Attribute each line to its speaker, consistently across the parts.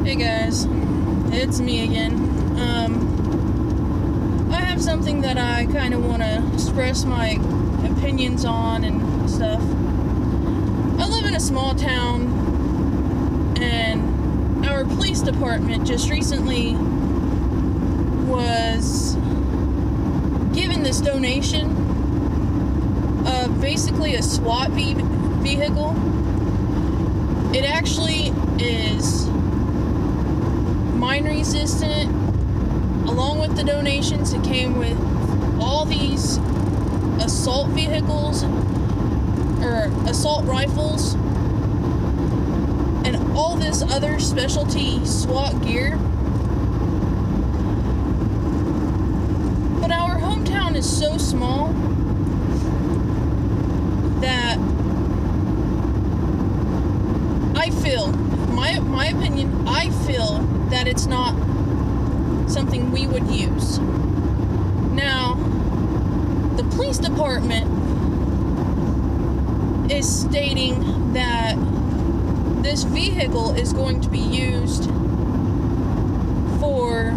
Speaker 1: Hey guys, it's me again. I have something that I kind of want to express my opinions on and stuff. I live in a small town, and our police department just recently was given this donation of basically a SWAT vehicle. It actually is mine resistant. Along with the donations, it came with all these assault vehicles or assault rifles and all this other specialty SWAT gear. But our hometown is so small that I feel, my opinion, I feel that it's not something we would use. Now, the police department is stating that this vehicle is going to be used for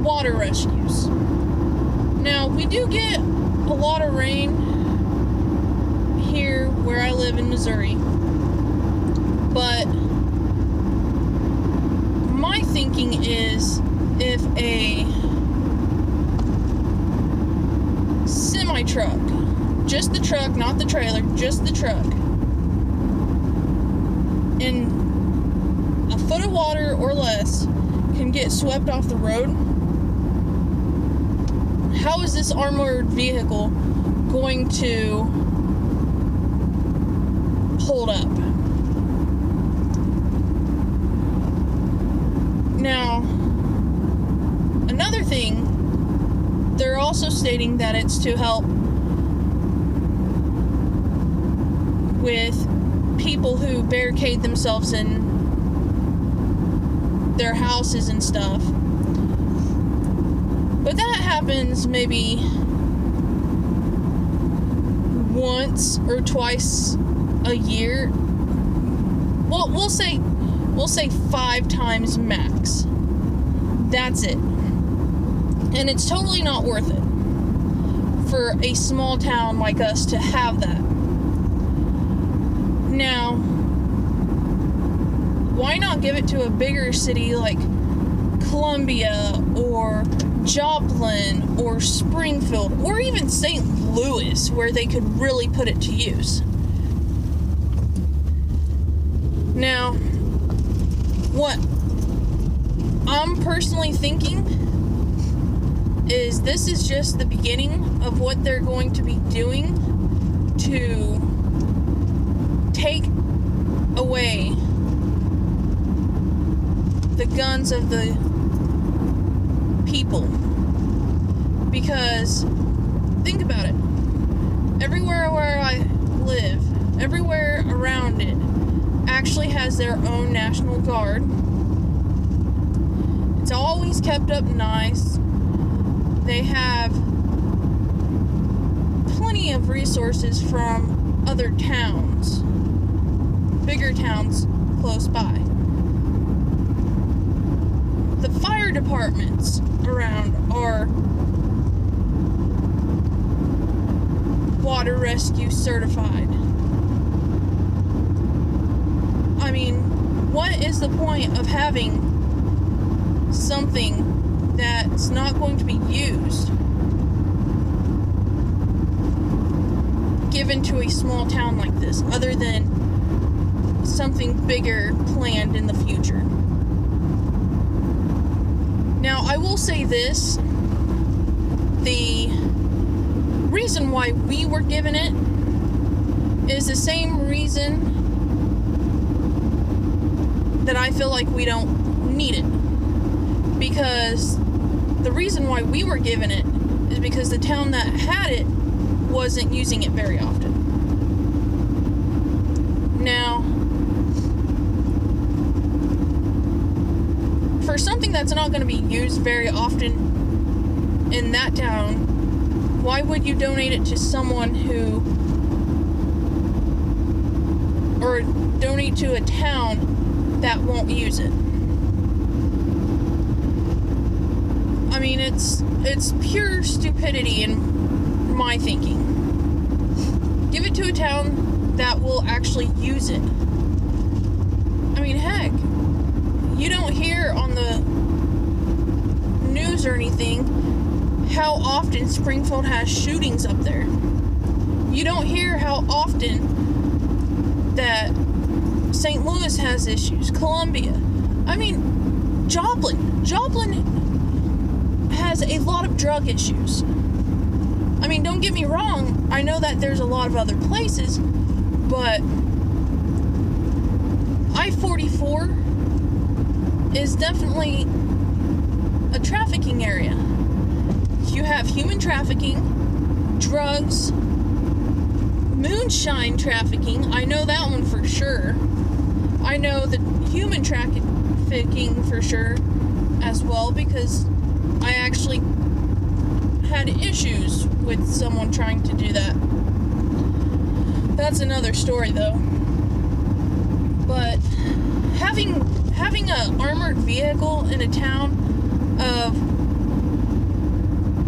Speaker 1: water rescues. Now, we do get a lot of rain here where I live in Missouri, but my thinking is if a semi-truck, just the truck, not the trailer, just the truck, in a foot of water or less can get swept off the road, how is this armored vehicle going to hold up? Now, another thing, they're also stating that it's to help with people who barricade themselves in their houses and stuff. But that happens maybe once or twice a year. Well, we'll say 5 times max. That's it. And it's totally not worth it for a small town like us to have that. Now, why not give it to a bigger city like Columbia or Joplin or Springfield or even St. Louis, where they could really put it to use? Now, what I'm personally thinking is this is just the beginning of what they're going to be doing to take away the guns of the people. Because, think about it. Everywhere where I live, everywhere around it, actually has their own National Guard. It's always kept up nice. They have plenty of resources from other towns, bigger towns close by. The fire departments around are water rescue certified. I mean, what is the point of having something that's not going to be used given to a small town like this, other than something bigger planned in the future? Now, I will say this. The reason why we were given it is the same reason that I feel like we don't need it. Because the reason why we were given it is because the town that had it wasn't using it very often. Now, for something that's not going to be used very often in that town, why would you donate it to someone who, or donate to a town that won't use it. I mean, it's pure stupidity in my thinking. Give it to a town that will actually use it. I mean, heck, you don't hear on the news or anything how often Springfield has shootings up there. You don't hear how often that St. Louis has issues, Columbia. I mean, Joplin has a lot of drug issues. I mean, don't get me wrong, I know that there's a lot of other places, but I-44 is definitely a trafficking area. You have human trafficking, drugs, moonshine trafficking. I know that one for sure. I know the human trafficking for sure as well, because I actually had issues with someone trying to do that. That's another story though. But having an armored vehicle in a town of,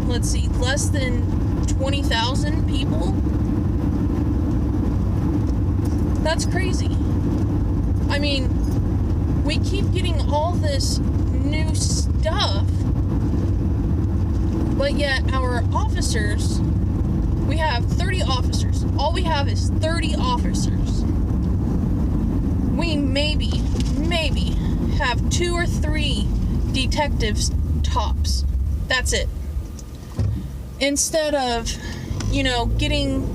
Speaker 1: let's see, less than 20,000 people, that's crazy. I mean, we keep getting all this new stuff, but yet our officers, we have 30 officers. All we have is 30 officers. We maybe have 2 or 3 detectives tops. That's it. Instead of, getting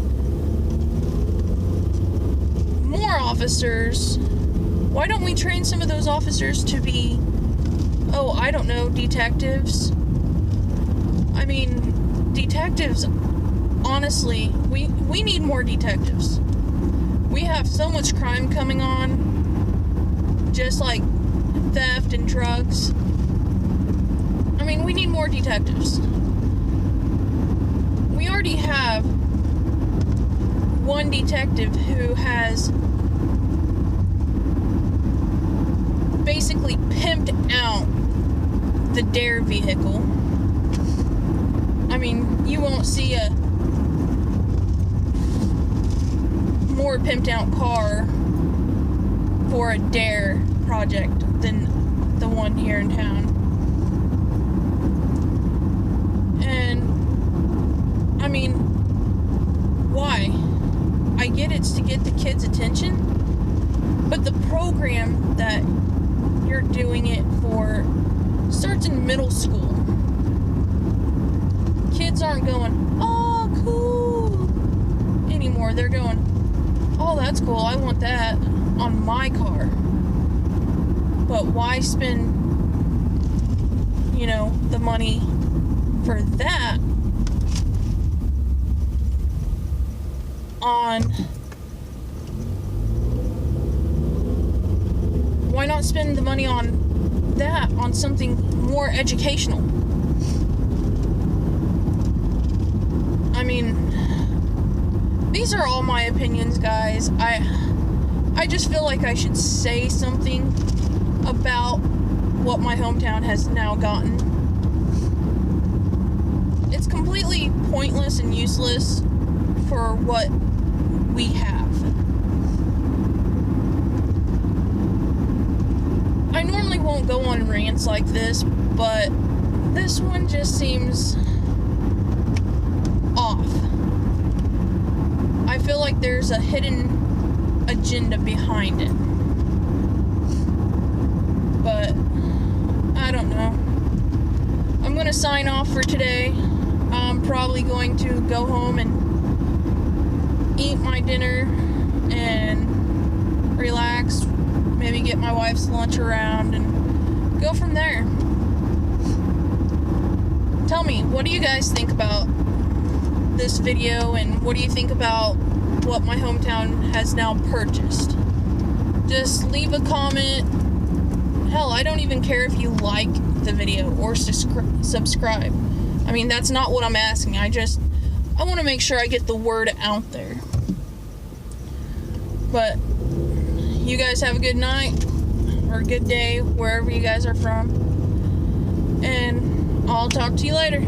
Speaker 1: more officers, why don't we train some of those officers to be, detectives? I mean, detectives, honestly, we need more detectives. We have so much crime coming on, just like theft and drugs. I mean, we need more detectives. We already have one detective who has basically pimped out the Dare vehicle. I mean, you won't see a more pimped out car for a Dare project than the one here in town. And I mean, why? I get it's to get the kids' attention, but the program that you're doing it for starts in middle school. Kids aren't going, "Oh, cool," anymore. They're going, "Oh, that's cool. I want that on my car." But why spend, the money for that on... Why not spend the money on that on something more educational? I mean, these are all my opinions, guys. I just feel like I should say something about what my hometown has now gotten. It's completely pointless and useless for what we have. I normally won't go on rants like this, but this one just seems off. I feel like there's a hidden agenda behind it. But I don't know. I'm gonna sign off for today. I'm probably going to go home and eat my dinner and relax, maybe get my wife's lunch around and go from there. Tell me, what do you guys think about this video, and what do you think about what my hometown has now purchased? Just leave a comment. Hell, I don't even care if you like the video or subscribe. I mean, that's not what I'm asking. I want to make sure I get the word out there. But you guys have a good night. or good day wherever you guys are from. And I'll talk to you later.